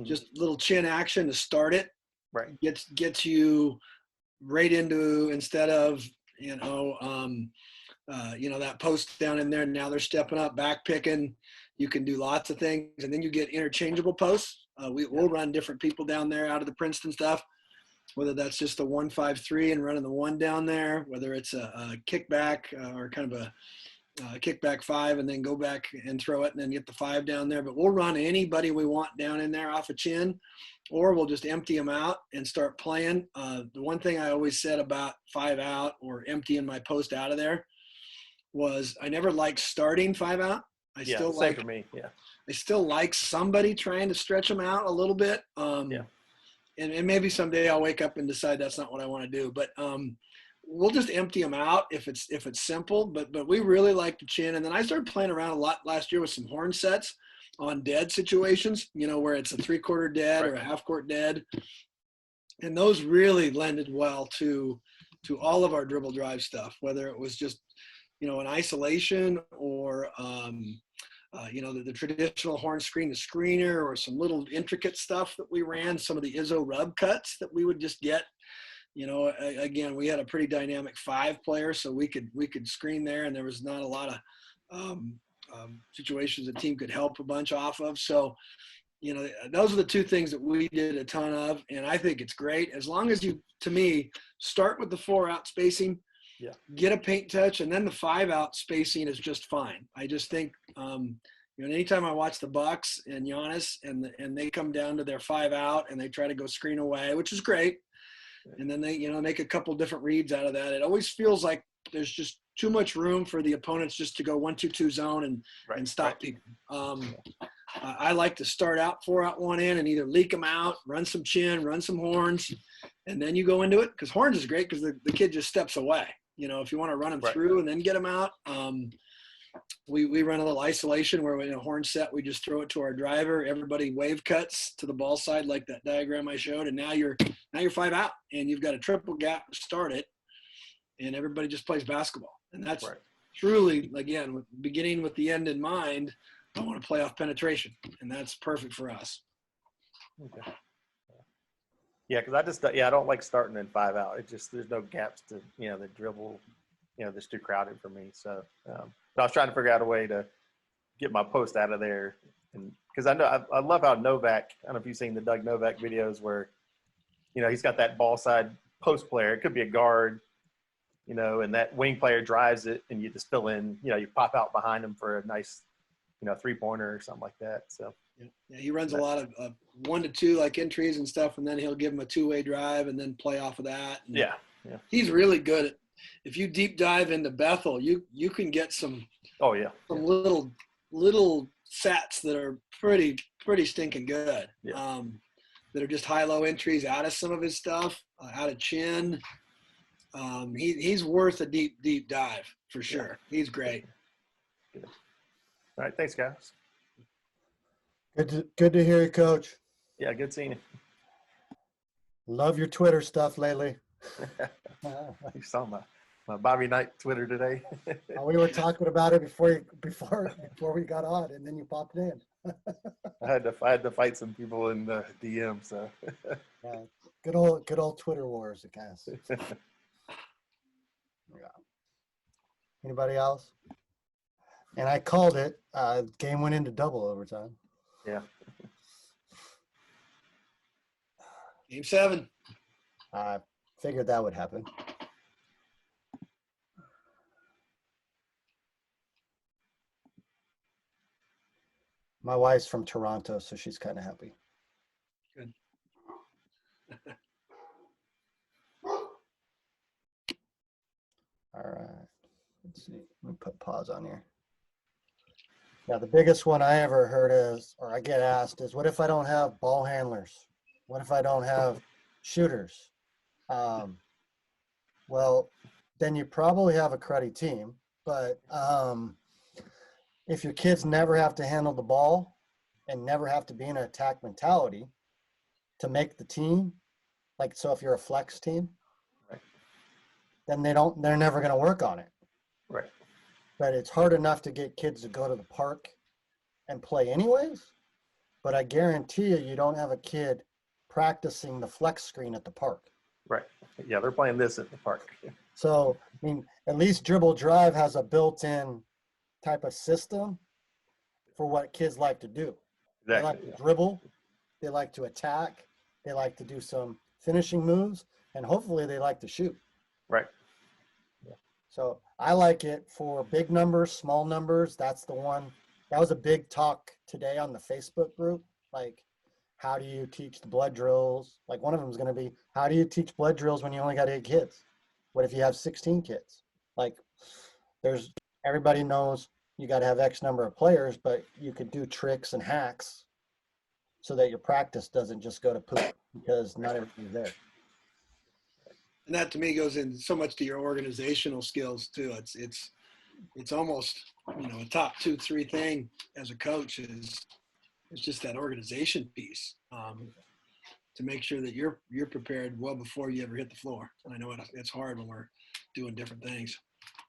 just little chin action to start it. Right. Gets you right into, instead of, that post down in there. Now they're stepping up, back picking. You can do lots of things. And then you get interchangeable posts. We'll run different people down there out of the Princeton stuff, whether that's just a 1-5-3 and running the 1 down there, whether it's a kickback or kind of a kickback 5 and then go back and throw it and then get the 5 down there. But we'll run anybody we want down in there off a chin, or we'll just empty them out and start playing. The one thing I always said about 5 out or emptying my post out of there was I never liked starting 5 out. Same for me. Yeah. I still like somebody trying to stretch them out a little bit. And maybe someday I'll wake up and decide that's not what I want to do. But we'll just empty them out if it's simple. But we really like the chin. And then I started playing around a lot last year with some horn sets on dead situations, where it's a 3/4 dead or a half-court dead. And those really lended well to all of our dribble drive stuff, whether it was just, an isolation or the traditional horn screen, the screener, or some little intricate stuff that we ran, some of the Izzo rub cuts that we would just get. Again, we had a pretty dynamic 5 player, so we could screen there, and there was not a lot of situations the team could help a bunch off of. So, those are the 2 things that we did a ton of, and I think it's great as long as you, to me, start with the 4 out spacing. Yeah. Get a paint touch, and then the 5 out spacing is just fine. I just think, anytime I watch the Bucks and Giannis and they come down to their 5 out and they try to go screen away, which is great, and then they make a couple different reads out of that. It always feels like there's just too much room for the opponents just to go 1-2-2 zone and stop people. I like to start out 4 out 1 in and either leak them out, run some chin, run some horns, and then you go into it, because horns is great because the kid just steps away. If you want to run them through and then get them out, we run a little isolation where in a horn set, we just throw it to our driver. Everybody wave cuts to the ball side like that diagram I showed, and now you're 5 out, and you've got a triple gap to start it, and everybody just plays basketball. And that's truly, again, beginning with the end in mind. I want to play off penetration, and that's perfect for us. Okay. Yeah, because I don't like starting in 5 out. It just, there's no gaps to, the dribble, that's too crowded for me. So, but I was trying to figure out a way to get my post out of there. And because I love how Novak, I don't know if you've seen the Doug Novak videos where, he's got that ball side post player. It could be a guard, and that wing player drives it and you just fill in, you pop out behind him for a nice, 3-pointer or something like that. So. Yeah, he runs a lot of 1-2 like entries and stuff, and then he'll give him a 2-way drive and then play off of that. And yeah. He's really good at. If you deep dive into Bethel, you can get some. Oh yeah. Some little sets that are pretty stinking good. Yeah. That are just high-low entries out of some of his stuff, out of chin. He's worth a deep dive for sure. Yeah. He's great. Good. All right, thanks guys. Good to hear you, Coach. Yeah, good seeing you. Love your Twitter stuff lately. You saw my Bobby Knight Twitter today. We were talking about it before we got on, and then you popped in. I had to fight some people in the DM. So good old Twitter wars, I guess. Yeah. Anybody else? And I called it. Game went into double overtime. Yeah. Game 7. I figured that would happen. My wife's from Toronto, so she's kind of happy. Good. All right. Let's see. Let me put pause on here. Yeah, the biggest one I ever heard is, or I get asked is, what if I don't have ball handlers? What if I don't have shooters? Well, then you probably have a cruddy team. But if your kids never have to handle the ball and never have to be in an attack mentality to make the team, like, so if you're a flex team, Right. then they're never going to work on it. Right. But it's hard enough to get kids to go to the park and play anyways. But I guarantee you don't have a kid practicing the flex screen at the park. Right. Yeah, they're playing this at the park. So, I mean, at least Dribble Drive has a built-in type of system for what kids like to do. They Exactly. like to dribble. They like to attack. They like to do some finishing moves. And hopefully they like to shoot. Right. So I like it for big numbers, small numbers. That's the one. That was a big talk today on the Facebook group. Like, how do you teach the blood drills? Like, one of them is going to be, how do you teach blood drills when you only got 8 kids? What if you have 16 kids? Like, everybody knows you got to have X number of players, but you could do tricks and hacks so that your practice doesn't just go to poop because not everybody's there. And that to me goes in so much to your organizational skills too. It's almost, a top 2-3 thing as a coach is just that organization piece, to make sure that you're prepared well before you ever hit the floor. And I know it's hard when we're doing different things.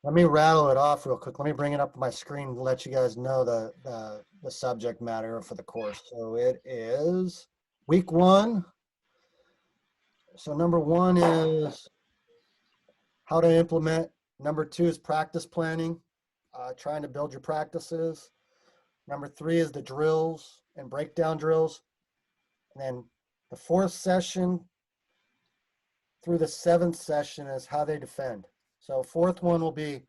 Let me rattle it off real quick. Let me bring it up on my screen to let you guys know the subject matter for the course. So it is week 1. So number 1 is how to implement. Number 2 is practice planning, trying to build your practices. Number 3 is the drills and breakdown drills. And then the 4th session through the 7th session is how they defend. So 4th one will be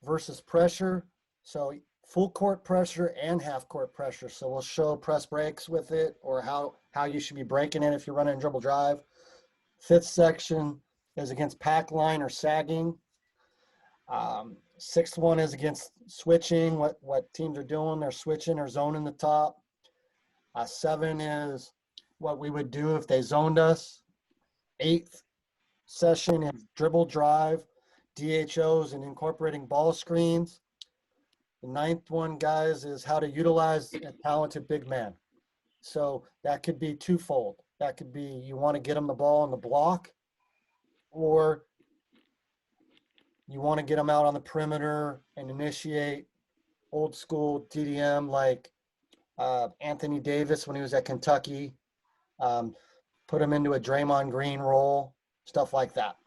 versus pressure. So full court pressure and half court pressure. So we'll show press breaks with it, or how you should be breaking it if you're running dribble drive. 5th section is against pack line or sagging. 6th one is against switching, what teams are doing. They're switching or zoning the top. 7 is what we would do if they zoned us. 8th session is dribble drive, DHOs, and incorporating ball screens. The 9th one, guys, is how to utilize a talented big man. So that could be twofold. That could be you want to get them the ball on the block, or you want to get them out on the perimeter and initiate old school DDM like Anthony Davis when he was at Kentucky. Put him into a Draymond Green role, stuff like that.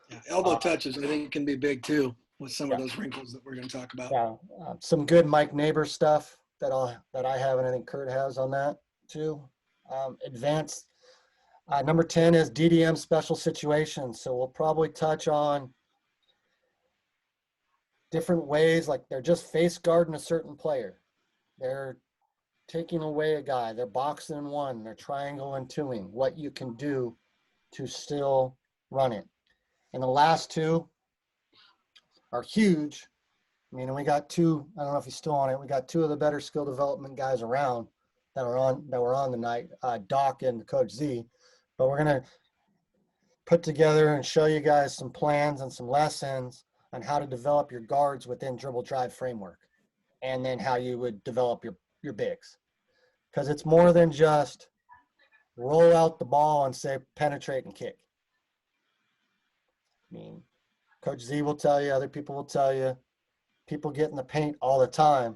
Yeah, elbow touches, I think, can be big too with some Yeah. of those wrinkles that we're going to talk about. Yeah, some good Mike Neighbor stuff that I have, and I think Kurt has on that too. Advanced. Number 10 is DDM special situations. So we'll probably touch on different ways, like they're just face guarding a certain player. They're taking away a guy. They're boxing in one. They're triangle and twoing. What you can do to still run it. And the last 2 are huge. I mean, we got 2, I don't know if he's still on it. We got 2 of the better skill development guys around that were on the night, Doc and Coach Z. But we're going to put together and show you guys some plans and some lessons on how to develop your guards within dribble drive framework, and then how you would develop your bigs. Because it's more than just roll out the ball and say penetrate and kick. I mean, Coach Z will tell you, other people will tell you, people get in the paint all the time,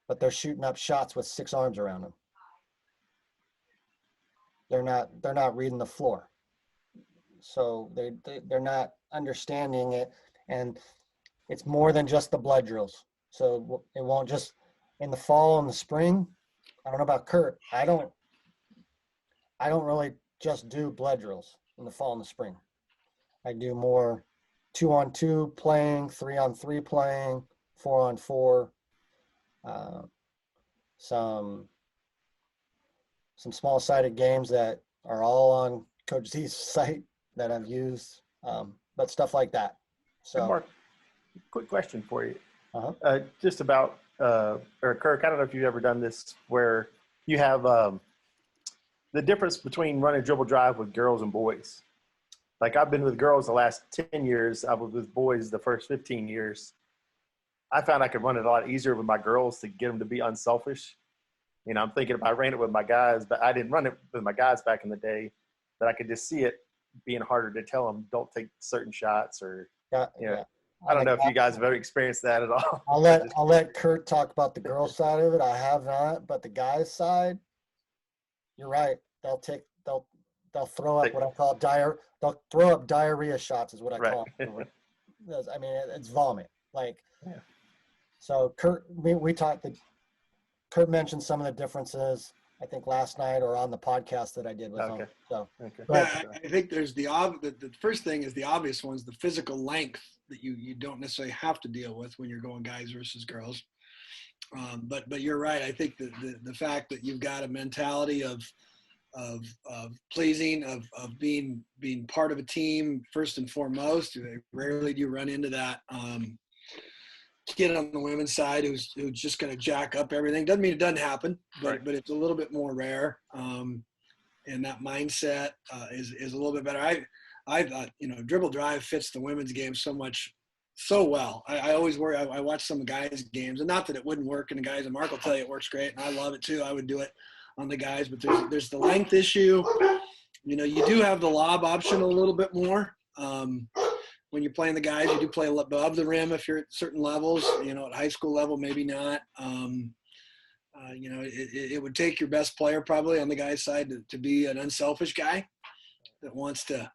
but they're shooting up shots with 6 arms around them. They're not reading the floor. So they're not understanding it. And it's more than just the blood drills. So it won't just in the fall and the spring. I don't know about Kurt. I don't really just do blood drills in the fall and the spring. I do more 2-on-2 playing, 3-on-3 playing, 4-on-4, some small-sided games that are all on Coach Z's site that I've used, but stuff like that. So, Hey, Mark, quick question for you. Uh-huh. Just about, or Kirk, I don't know if you've ever done this where you have the difference between running dribble drive with girls and boys. Like I've been with girls the last 10 years. I was with boys the first 15 years. I found I could run it a lot easier with my girls to get them to be unselfish. You know, I'm thinking if I ran it with my guys, but I didn't run it with my guys back in the day, but I could just see it being harder to tell them don't take certain shots or, Yeah. I don't know if you guys have ever experienced that at all. I'll let Kurt talk about the girls side of it. I have not, but the guys side, you're right. They'll throw up what I call they'll throw up diarrhea shots is what I call it. I mean, it's vomit. Like, yeah. So Kurt, we talked, Kurt mentioned some of the differences, I think last night or on the podcast that I did with him. So, yeah, I think there's the first thing is the obvious ones, the physical length that you don't necessarily have to deal with when you're going guys versus girls. But you're right. I think the fact that you've got a mentality of pleasing, of being part of a team first and foremost. Rarely do you run into that kid on the women's side who's just going to jack up everything. Doesn't mean it doesn't happen, but it's a little bit more rare. And that mindset is a little bit better. I thought, dribble drive fits the women's game so well. I always worry. I watch some guys' games, and not that it wouldn't work in the guys, and Marc will tell you it works great, and I love it too. I would do it on the guys, but there's the length issue. You do have the lob option a little bit more. When you're playing the guys, you do play above the rim if you're at certain levels. At high school level, maybe not. It would take your best player probably on the guy's side to be an unselfish guy that wants to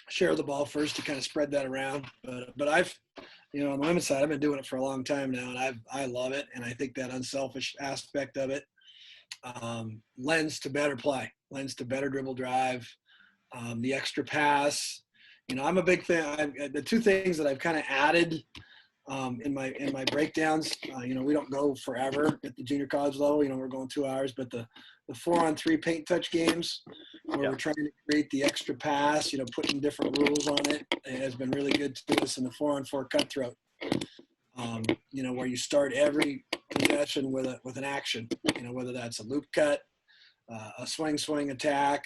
share the ball first to kind of spread that around. But I've, on the women's side, I've been doing it for a long time now, and I love it. And I think that unselfish aspect of it lends to better play, lends to better dribble drive, the extra pass. I'm a big fan. The two things that I've kind of added in my breakdowns, we don't go forever at the junior college level. We're going 2 hours, but the 4-on-3 paint touch games where we're trying to create the extra pass, putting different rules on it has been really good to us in the 4-on-4 cutthroat. Where you start every possession with an action, whether that's a loop cut, a swing attack,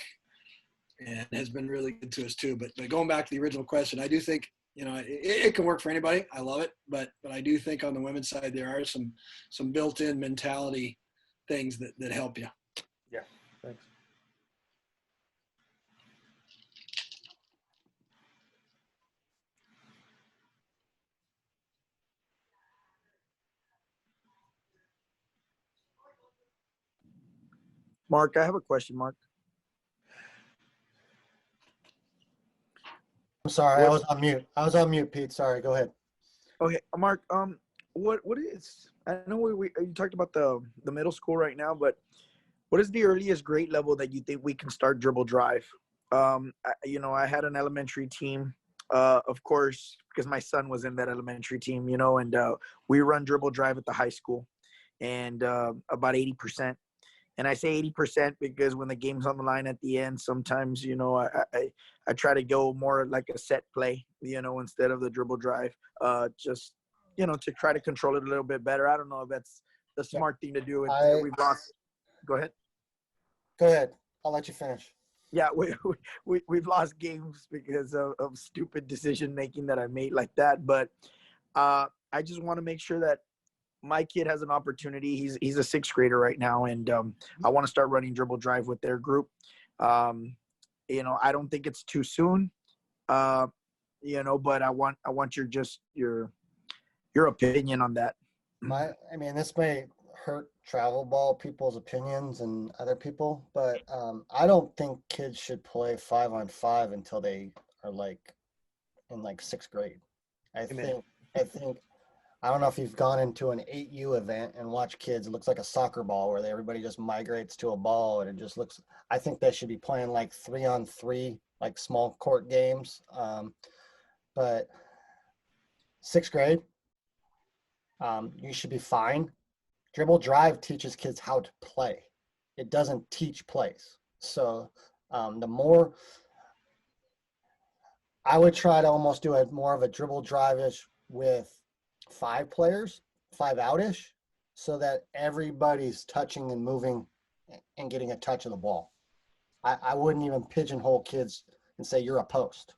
and has been really good to us too. But going back to the original question, I do think, it can work for anybody. I love it. But I do think on the women's side, there are some built-in mentality things that help you. Yeah, thanks. Mark, I have a question, Mark. I'm sorry, I was on mute, Pete. Sorry, go ahead. Okay, Mark. What is? I know we you talked about the middle school right now, but what is the earliest grade level that you think we can start dribble drive? I had an elementary team, of course, because my son was in that elementary team, and we run dribble drive at the high school, and about 80%. And I say 80% because when the game's on the line at the end, sometimes, I try to go more like a set play, instead of the dribble drive, just, to try to control it a little bit better. I don't know if that's the smart thing to do. We've lost. Go ahead. Go ahead. I'll let you finish. Yeah, we've lost games because of stupid decision-making that I made like that. But I just want to make sure that my kid has an opportunity. He's a sixth grader right now, and I want to start running dribble drive with their group. I don't think it's too soon, but I want your opinion on that. This may hurt travel ball people's opinions and other people, but I don't think kids should play 5-on-5 until they are in sixth grade. I think I don't know if you've gone into an 8U event and watched kids. It looks like a soccer ball where everybody just migrates to a ball, and it just looks. I think they should be playing like 3-on-3, like small court games. But sixth grade, you should be fine. Dribble drive teaches kids how to play. It doesn't teach plays. So the more I would try to almost do a more of a dribble drive-ish with 5 players, 5 out-ish, so that everybody's touching and moving and getting a touch of the ball. I wouldn't even pigeonhole kids and say you're a post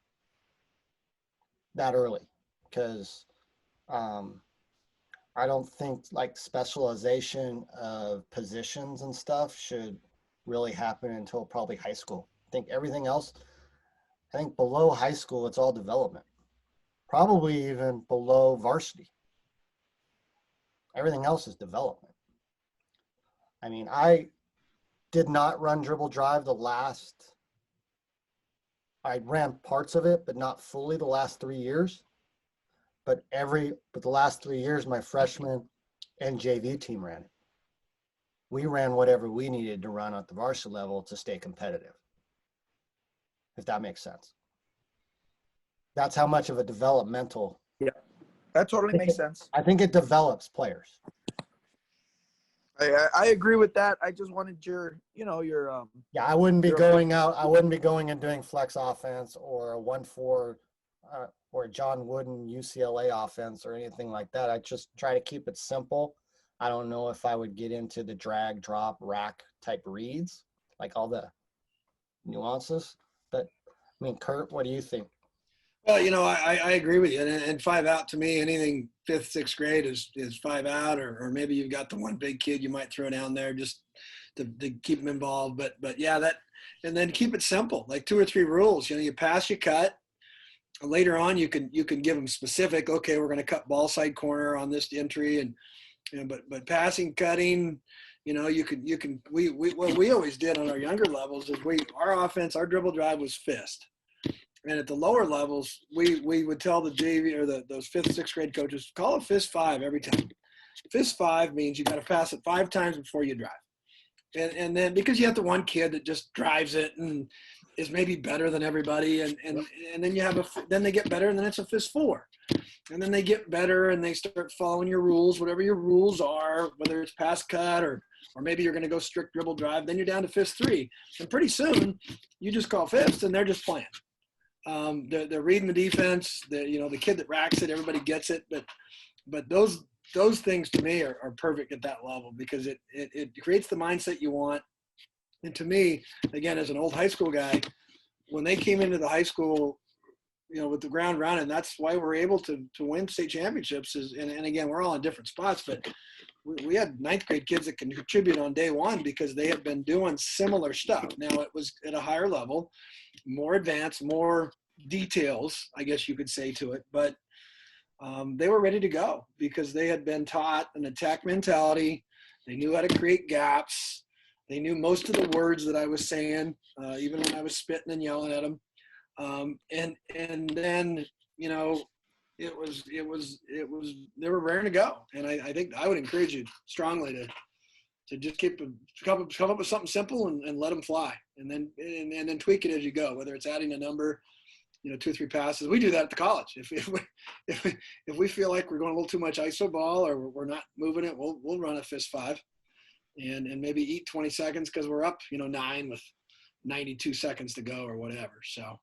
that early, because I don't think like specialization of positions and stuff should really happen until probably high school. I think everything else, I think below high school, it's all development. Probably even below varsity. Everything else is development. I mean, I did not run dribble drive I ran parts of it, but not fully the last 3 years. But the last 3 years, my freshman and JV team ran it. We ran whatever we needed to run at the varsity level to stay competitive, if that makes sense. That's how much of a developmental. Yeah, that totally makes sense. I think it develops players. I agree with that. I just wanted your. Yeah, I wouldn't be going out. I wouldn't be going and doing flex offense or a 1-4 or a John Wooden UCLA offense or anything like that. I just try to keep it simple. I don't know if I would get into the drag, drop, rack type reads, like all the nuances. But I mean, Kurt, what do you think? Well, I agree with you. And 5 out to me, anything 5th, 6th grade is 5 out, or maybe you've got the one big kid you might throw down there just to keep them involved. But yeah, and then keep it simple, like 2 or 3 rules. You pass, you cut. Later on, you can give them specific. Okay, we're going to cut ball side corner on this entry, and but passing, cutting. What we always did on our younger levels is our offense, our dribble drive was fist. And at the lower levels, we would tell the JV or those 5th, 6th grade coaches, call it fist 5 every time. Fist 5 means you got to pass it 5 times before you drive. And then because you have the one kid that just drives it and is maybe better than everybody, and then you have then they get better, and then it's a fist 4. And then they get better and they start following your rules, whatever your rules are, whether it's pass, cut, or maybe you're going to go strict dribble drive. Then you're down to fist 3. And pretty soon you just call fists and they're just playing. They're reading the defense. The kid that racks it, everybody gets it. But those things to me are perfect at that level, because it creates the mindset you want. And to me, again, as an old high school guy, when they came into the high school, with the ground running, that's why we're able to win state championships. And again, we're all in different spots, but we had 9th grade kids that can contribute on day one because they had been doing similar stuff. Now it was at a higher level, more advanced, more details, I guess you could say, to it, but they were ready to go because they had been taught an attack mentality. They knew how to create gaps. They knew most of the words that I was saying, even when I was spitting and yelling at them. And then, it was they were raring to go. And I think I would encourage you strongly to just come up with something simple and let them fly, and then tweak it as you go, whether it's adding a number, 2 or 3 passes. We do that at the college. If we feel like we're going a little too much iso ball or we're not moving it, we'll run a fist 5 and maybe eat 20 seconds because we're up, 9 with 92 seconds to go or whatever. So